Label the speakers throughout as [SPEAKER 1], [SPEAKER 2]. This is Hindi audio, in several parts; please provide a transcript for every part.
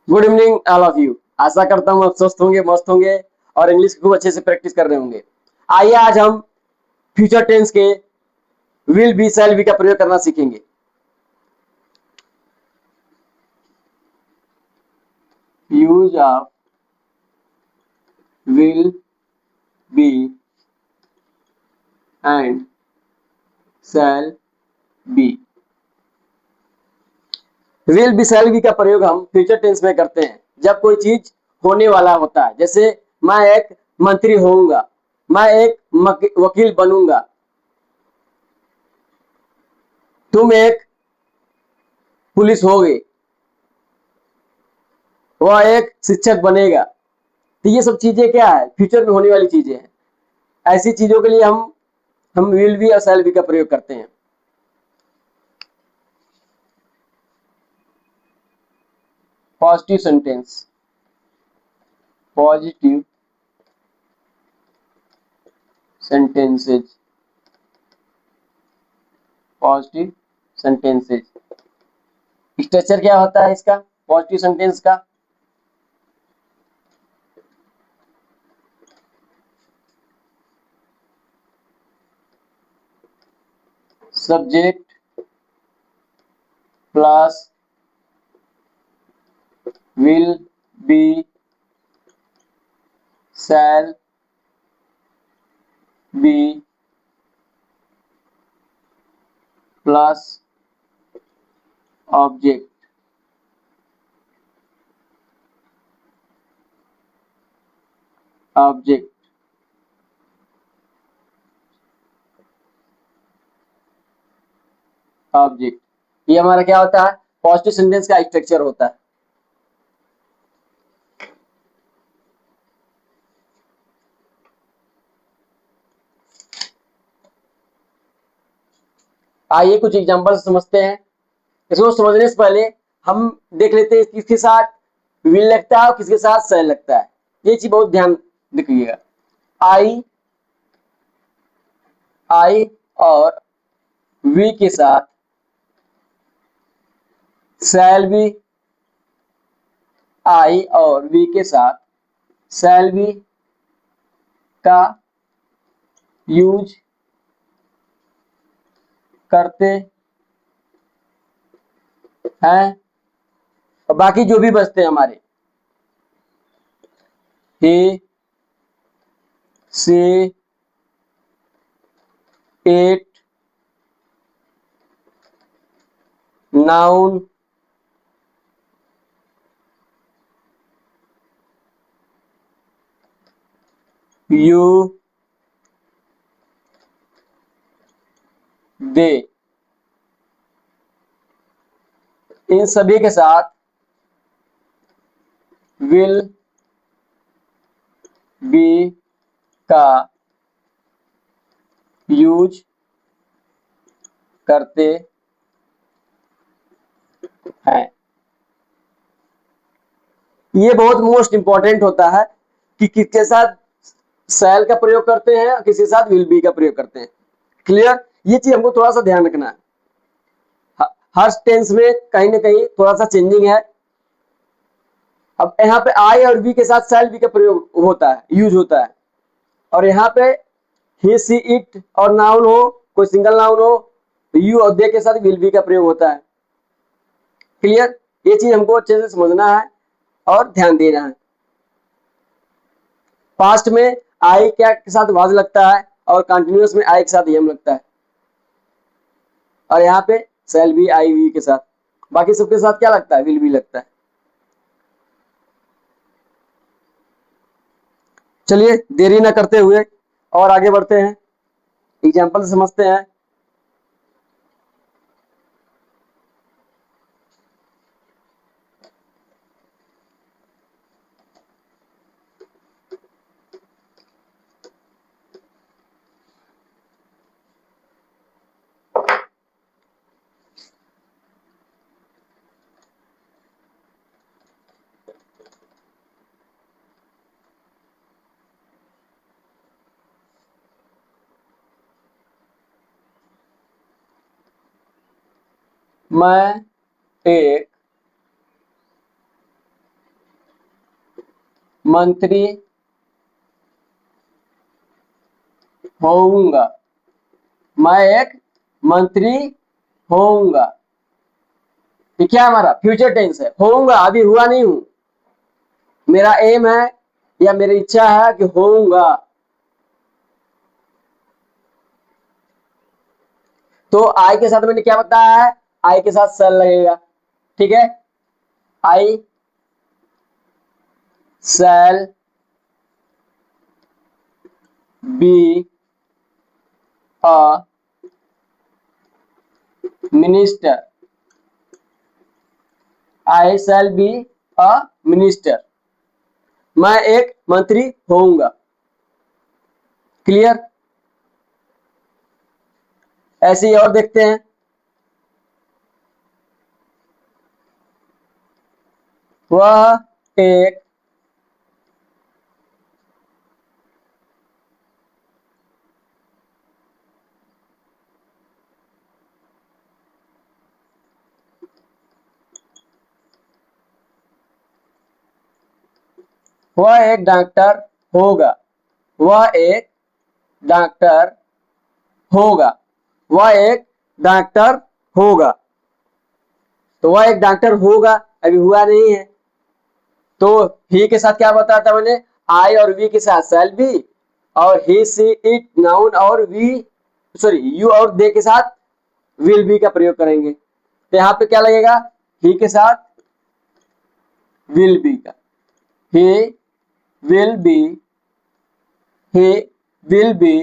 [SPEAKER 1] Good evening all of you. आशा करता हूँ आप स्वस्थ होंगे, मस्त होंगे और इंग्लिश खूब अच्छे से प्रैक्टिस कर रहे होंगे। आइए आज हम फ्यूचर टेंस के विल बी शैल बी का प्रयोग करना सीखेंगे। Use of will be and shall be. Will be shall be का प्रयोग हम फ्यूचर टेंस में करते हैं जब कोई चीज होने वाला होता है। जैसे मैं एक मंत्री होऊंगा, मैं एक वकील बनूंगा, तुम एक पुलिस होगे, वह एक शिक्षक बनेगा। तो ये सब चीजें क्या है, फ्यूचर में होने वाली चीजें हैं। ऐसी चीजों के लिए हम विल बी और शैल बी का प्रयोग करते हैं। Positive sentence, positive sentences, positive sentences. Structure क्या होता है इसका, पॉजिटिव सेंटेंस का? Subject plus will be shall be plus object. Object object ये हमारा क्या होता है, पॉजिटिव सेंटेंस का स्ट्रक्चर होता है। आइए कुछ एग्जांपल समझते हैं। इसको समझने से पहले हम देख लेते हैं किसके साथ विल लगता है और किसके साथ शैल लगता है। ये चीज बहुत ध्यान रखिएगा। आई आई और वी के साथ शैल बी, आई और वी के साथ शैल बी का यूज करते हैं। और बाकी जो भी बचते हैं हमारे, he, she, it, noun, you, they, इन सभी के साथ विल बी का यूज करते हैं। ये बहुत मोस्ट इंपॉर्टेंट होता है कि किसके साथ शैल का प्रयोग करते हैं और किसके साथ विल बी का प्रयोग करते हैं। क्लियर? ये चीज हमको थोड़ा सा ध्यान रखना है। हर टेंस में कहीं ना कहीं थोड़ा सा चेंजिंग है। अब यहाँ पे आई और वी के साथ शैल बी का प्रयोग होता है, यूज होता है। और यहाँ पे ही सी इट और नाउन हो, कोई सिंगल नाउन हो, तो यू और दे के साथ विल बी का प्रयोग होता है। क्लियर? ये चीज हमको अच्छे से समझना है और ध्यान देना है। पास्ट में आई क्या के साथ वाज लगता है और कंटिन्यूअस में आई के साथ एम लगता है। और यहाँ पे शैल बी आई वी के साथ, बाकी सबके साथ क्या लगता है, विल बी लगता है। चलिए देरी ना करते हुए और आगे बढ़ते हैं, एग्जाम्पल समझते हैं। मैं एक मंत्री होऊंगा, मैं एक मंत्री होऊंगा। ये क्या हमारा फ्यूचर टेंस है, होऊंगा, अभी हुआ नहीं हूं। मेरा एम है या मेरी इच्छा है कि होऊंगा। तो आई के साथ मैंने क्या बताया है, आई के साथ सेल लगेगा, ठीक है। I shall be a minister, I shall be a minister, मैं एक मंत्री होऊंगा। क्लियर। ऐसे ही और देखते हैं। वह एक वह एक डॉक्टर होगा, वह एक डॉक्टर होगा, वह एक डॉक्टर होगा। तो वह एक डॉक्टर होगा, अभी हुआ नहीं है। तो ही के साथ क्या बताया था मैंने, आई और वी के साथ शैल बी, और ही सी इट नाउन और वी सॉरी यू और दे के साथ विल बी का प्रयोग करेंगे। तो यहाँ पे क्या लगेगा, ही के साथ विल बी का, he will be, he will be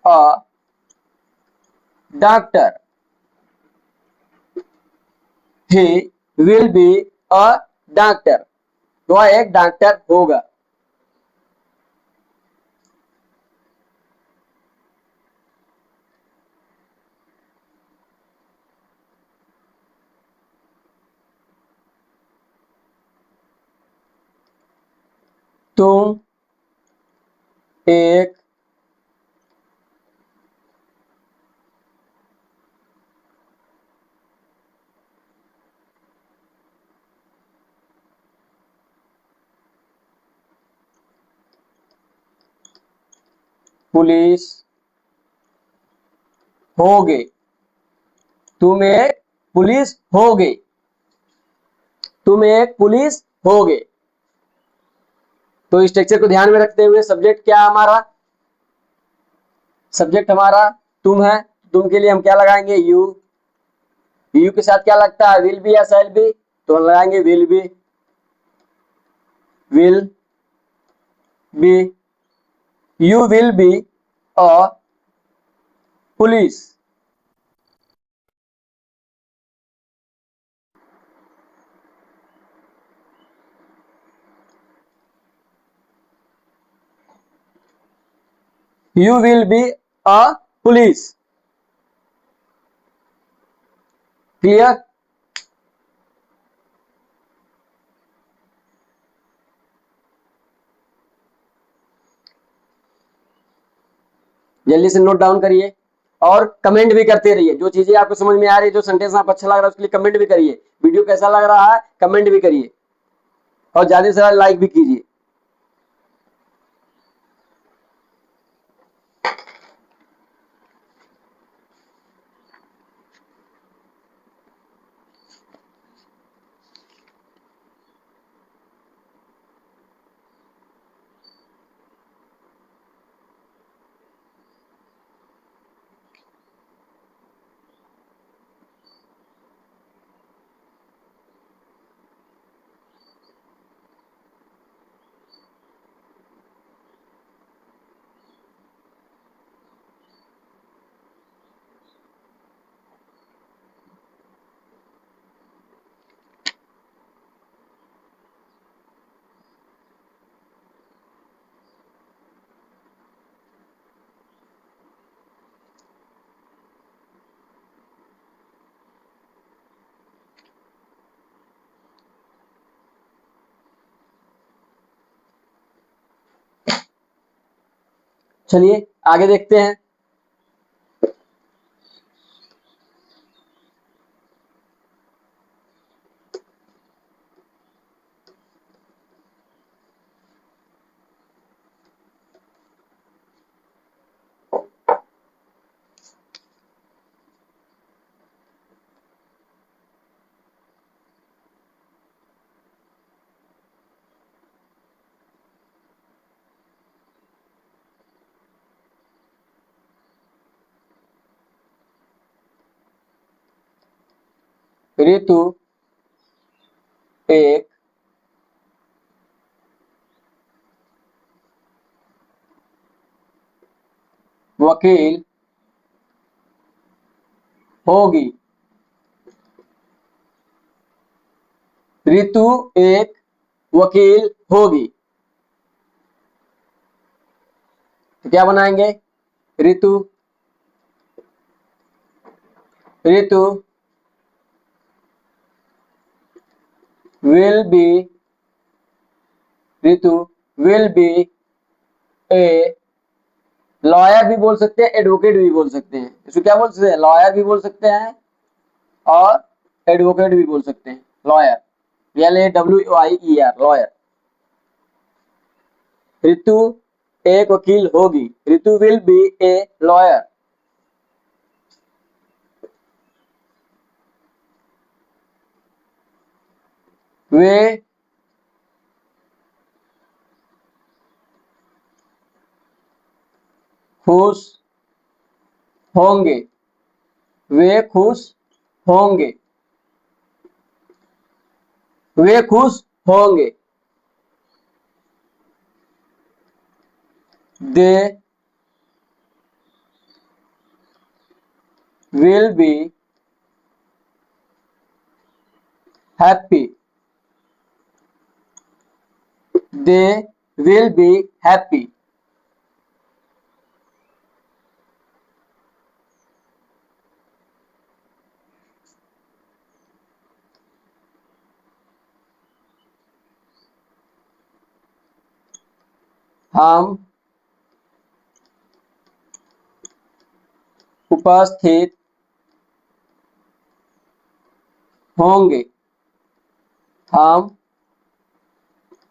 [SPEAKER 1] a doctor, he will be a doctor, वह एक डॉक्टर होगा। तुम एक पुलिस होगे, तुम एक पुलिस होगे, तुम एक पुलिस होगे। तो स्ट्रक्चर को ध्यान में रखते हुए सब्जेक्ट क्या हमारा, सब्जेक्ट हमारा तुम है, तुम के लिए हम क्या लगाएंगे, यू। यू के साथ क्या लगता है, विल बी या शैल बी, तो हम लगाएंगे will be, will be, you will be a police, you will be a police. Clear. जल्दी से नोट डाउन करिए और कमेंट भी करते रहिए, जो चीजें आपको समझ में आ रही है, जो सेंटेंस आपको अच्छा लग रहा है उसके लिए कमेंट भी करिए, वीडियो कैसा लग रहा है कमेंट भी करिए, और ज्यादा से ज्यादा लाइक भी कीजिए। चलिए आगे देखते हैं। रितु एक वकील होगी। रितु एक वकील होगी। तो क्या बनाएंगे? Ritu Ritu will B Ritu will be a lawyer भी बोल सकते हैं, एडवोकेट भी बोल सकते हैं। इसको क्या बोल सकते हैं? लॉयर भी बोल सकते हैं और एडवोकेट भी बोल सकते हैं। Lawyer LAWYER lawyer. रितु एक वकील होगी। Ritu will be a lawyer. वे खुश होंगे। वे खुश होंगे। वे खुश होंगे। They will be happy. They will be happy. हम उपस्थित होंगे। हम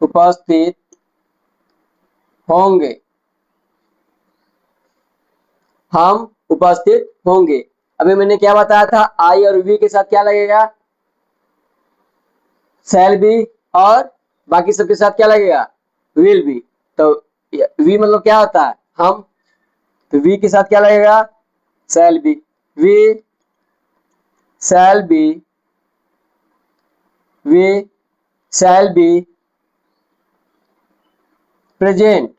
[SPEAKER 1] उपस्थित होंगे। हम उपस्थित होंगे। अभी मैंने क्या बताया था? आई और वी के साथ क्या लगेगा? Shall B. और बाकी सबके साथ क्या लगेगा? Will be. तो वी मतलब क्या होता है? हम। तो वी के साथ क्या लगेगा? Shall be. We shall be we shall be present.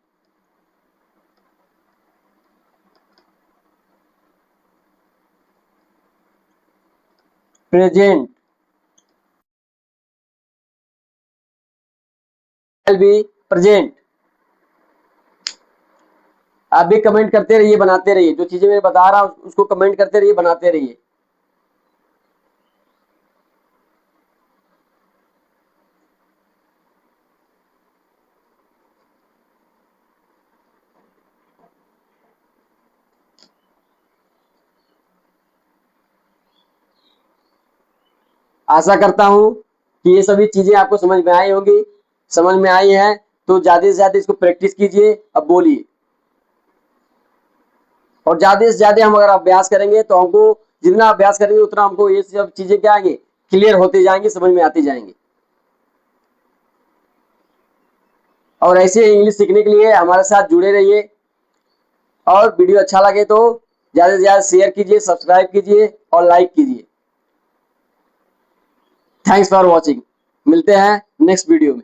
[SPEAKER 1] Present shall be present. आप भी कमेंट करते रहिए, बनाते रहिए। जो चीजें मैं बता रहा हूं उसको कमेंट करते रहिए, बनाते रहिए। आशा करता हूं कि ये सभी चीजें आपको समझ में आई होंगी। समझ में आई है तो ज्यादा से ज्यादा इसको प्रैक्टिस कीजिए। अब बोलिए। और ज्यादा से ज्यादा हम अगर अभ्यास करेंगे तो हमको, जितना अभ्यास करेंगे उतना हमको ये सब चीजें क्या आएंगे? क्लियर होते जाएंगे, समझ में आती जाएंगे। और ऐसे इंग्लिश सीखने के लिए हमारे साथ जुड़े रहिए। और वीडियो अच्छा लगे तो ज्यादा से ज्यादा शेयर कीजिए, सब्सक्राइब कीजिए और लाइक कीजिए। Thanks for watching. मिलते हैं नेक्स्ट वीडियो में।